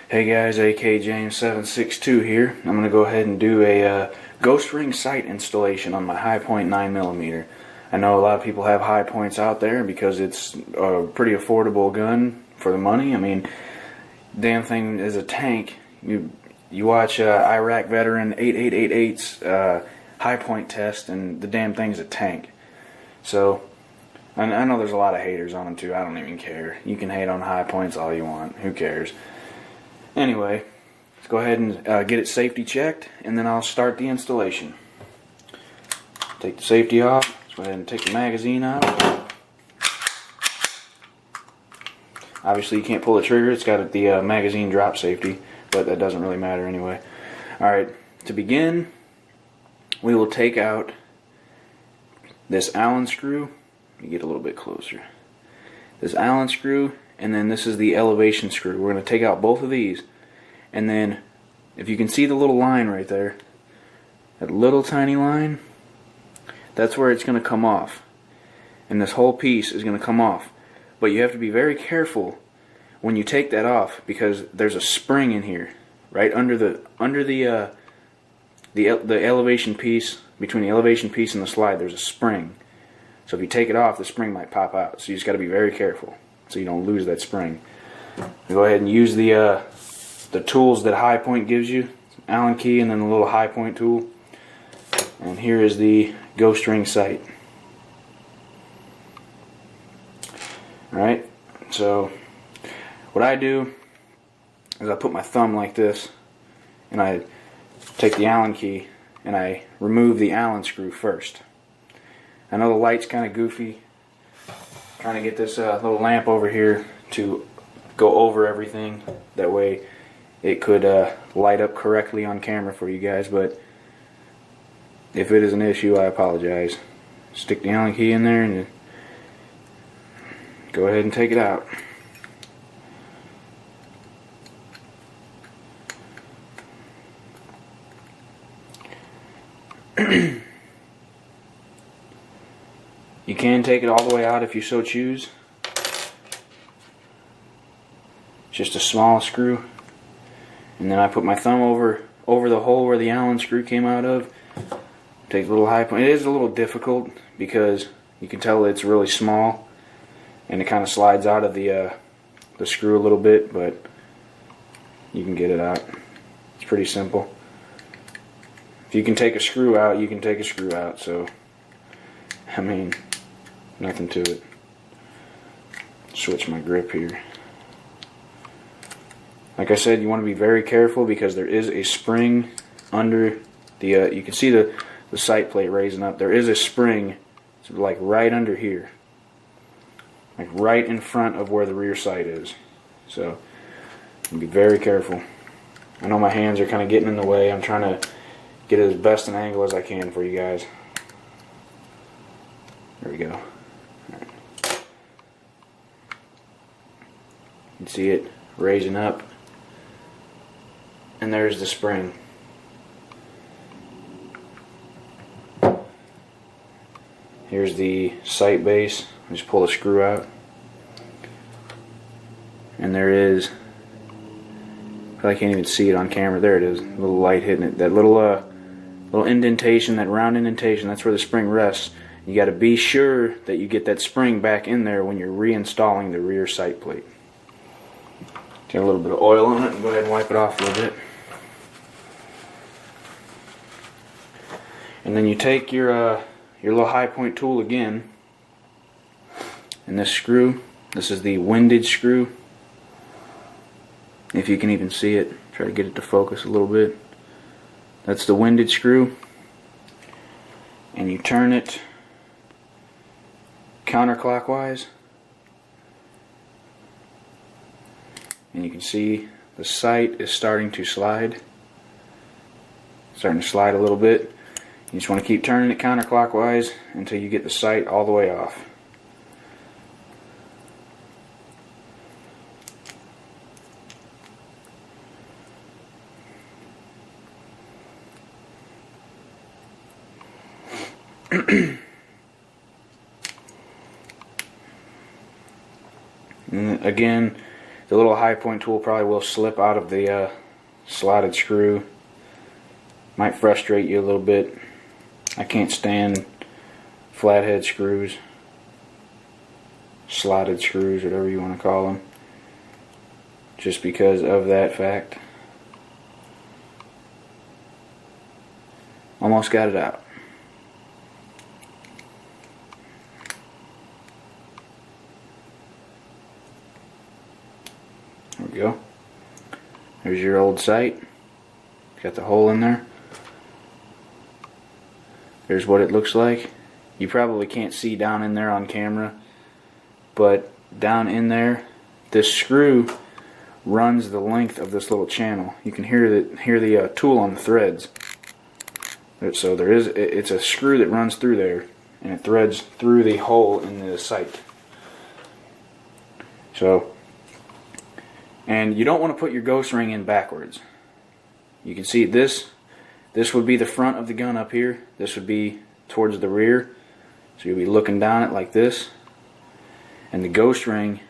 Hey guys, AK James762 here. I'm going to go ahead and do a ghost ring sight installation on my High Point 9mm. I know a lot of people have High Points out there because it's a pretty affordable gun for the money. I mean, damn thing is a tank. You watch Iraq veteran 8888's High Point test, and the damn thing's a tank. So I know there's a lot of haters on them too. I don't even care. You can hate on High Points all you want. Who cares? Anyway, let's go ahead and get it safety checked, and then I'll start the installation. Take the safety off. Let's go ahead and take the magazine out. Obviously, you can't pull the trigger. It's got the magazine drop safety, but that doesn't really matter anyway. Alright, to begin, we will take out this Allen screw. Let me get a little bit closer. This Allen screw, and then this is the elevation screw. We're going to take out both of these, and then if you can see the little line right there, that little tiny line, that's where it's going to come off, and this whole piece is going to come off. But you have to be very careful when you take that off, because there's a spring in here, right under the elevation piece. Between the elevation piece and the slide, there's a spring. So if you take it off, the spring might pop out. So you just got to be very careful so you don't lose that spring. Go ahead and use the tools that High Point gives you, Allen key, and then the little High Point tool. And here is the ghost ring sight. Alright, so what I do is I put my thumb like this, and I take the Allen key and I remove the Allen screw first. I know the light's kind of goofy. Trying to get this little lamp over here to go over everything. That way it could light up correctly on camera for you guys, but if it is an issue, I apologize. Stick the Allen key in there and go ahead and take it out. You can take it all the way out if you so choose. Just a small screw. And then I put my thumb over the hole where the Allen screw came out of. Take a little High Point. It is a little difficult because you can tell it's really small, and it kind of slides out of the screw a little bit, but you can get it out. It's pretty simple. If you can take a screw out, you can take a screw out. So, I mean, nothing to it. Switch my grip here. Like I said, you want to be very careful because there is a spring under the, you can see the sight plate raising up. There is a spring, it's like right under here. Like right in front of where the rear sight is. So, be very careful. I know my hands are kind of getting in the way. I'm trying to get it as best an angle as I can for you guys. There we go. Right. You can see it raising up. And there's the spring. Here's the sight base. Just pull the screw out. And there is, probably can't even see it on camera. There it is. A little light hitting it. That little indentation, that round indentation, that's where the spring rests. You got to be sure that you get that spring back in there when you're reinstalling the rear sight plate. Get a little bit of oil on it and go ahead and wipe it off a little bit. And then you take your little High Point tool again, and this screw, this is the windage screw. If you can even see it, try to get it to focus a little bit. That's the windage screw, and you turn it counterclockwise, and you can see the sight is starting to slide. Starting to slide a little bit. You just want to keep turning it counterclockwise until you get the sight all the way off. And again, The little high point tool probably will slip out of the slotted screw. Might frustrate you a little bit. I can't stand flathead screws, slotted screws, whatever you want to call them, just because of that fact. Almost got it out. There we go. There's your old sight. Got the hole in there. There's what it looks like. You probably can't see down in there on camera, but down in there, this screw runs the length of this little channel. You can hear the tool on the threads. So it's a screw that runs through there, and it threads through the hole in the sight. So, and you don't want to put your ghost ring in backwards. You can see this would be the front of the gun up here. This would be towards the rear. So you'll be looking down it like this. And the ghost ring,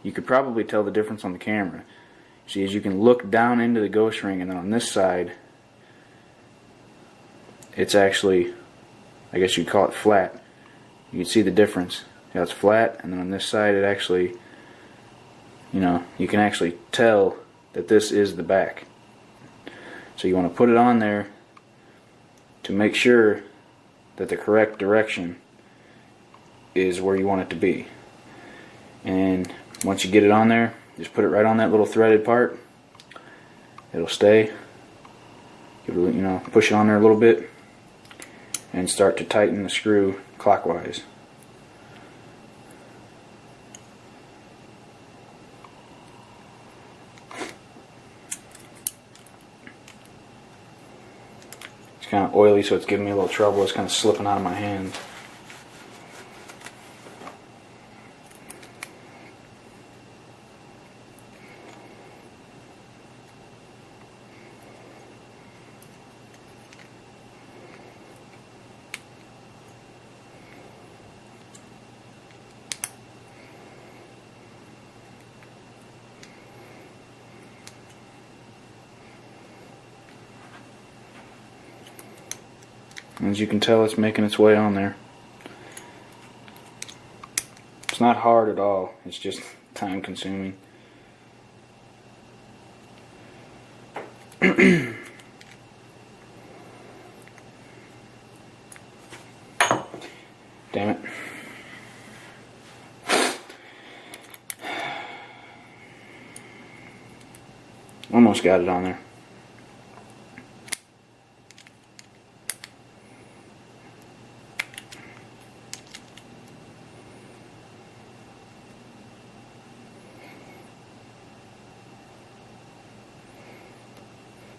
you could probably tell the difference on the camera. See, as you can look down into the ghost ring, and then on this side, it's actually, I guess you'd call it flat. You can see the difference. Yeah, it's flat, and then on this side it actually, you can actually tell that this is the back. So you want to put it on there to make sure that the correct direction is where you want it to be. And once you get it on there, just put it right on that little threaded part. It'll stay. Push it on there a little bit and start to tighten the screw clockwise. It's kind of oily, so it's giving me a little trouble. It's kind of slipping out of my hand. As you can tell, it's making its way on there. It's not hard at all, it's just time consuming. Damn it. Almost got it on there.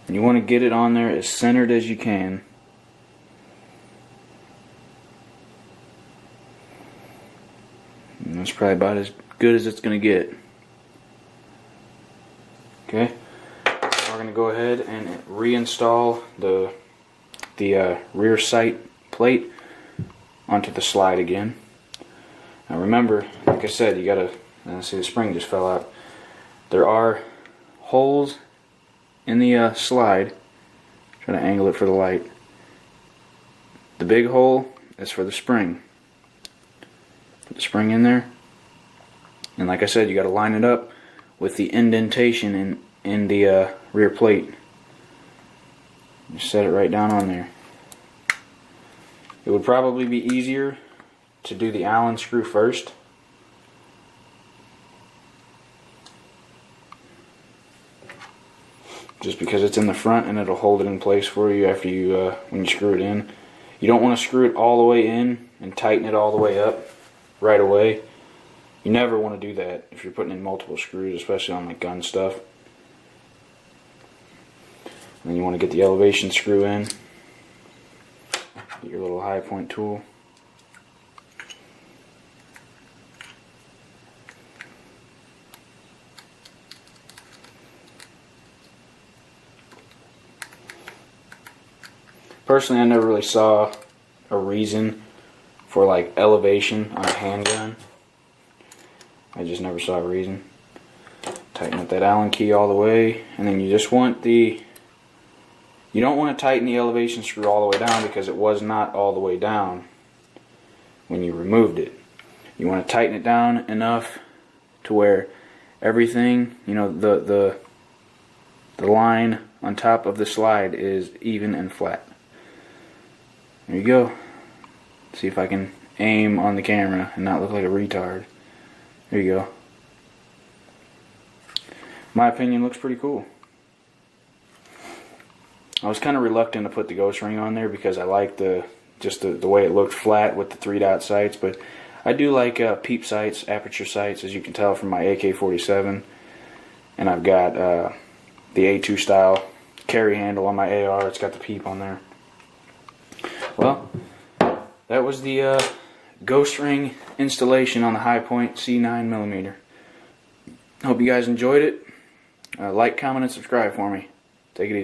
You want to get it on there as centered as you can. And that's probably about as good as it's going to get. Okay, so we're going to go ahead and reinstall the rear sight plate onto the slide again. Now remember, like I said, you got to see the spring just fell out. There are holes in the slide. Try to angle it for the light. The big hole is for the spring. Put the spring in there, and like I said, you got to line it up with the indentation in the rear plate. Just set it right down on there. It would probably be easier to do the Allen screw first. Just because it's in the front and it'll hold it in place for you after you when you screw it in. You don't want to screw it all the way in and tighten it all the way up right away. You never want to do that if you're putting in multiple screws, especially on like gun stuff. And then you want to get the elevation screw in. Get your little high point tool. Personally, I never really saw a reason for like elevation on a handgun. I just never saw a reason. Tighten up that Allen key all the way, and then you just want you don't want to tighten the elevation screw all the way down because it was not all the way down when you removed it. You want to tighten it down enough to where everything, you know, the line on top of the slide is even and flat. There you go. See if I can aim on the camera and not look like a retard. There you go. My opinion, looks pretty cool. I was kind of reluctant to put the ghost ring on there because I like the way it looked flat with the 3-dot sights, but I do like peep sights, aperture sights, as you can tell from my AK-47, and I've got the A2 style carry handle on my AR. It's got the peep on there. Well, that was the ghost ring installation on the Hi-Point C9mm. Hope you guys enjoyed it. Like, comment, and subscribe for me. Take it easy.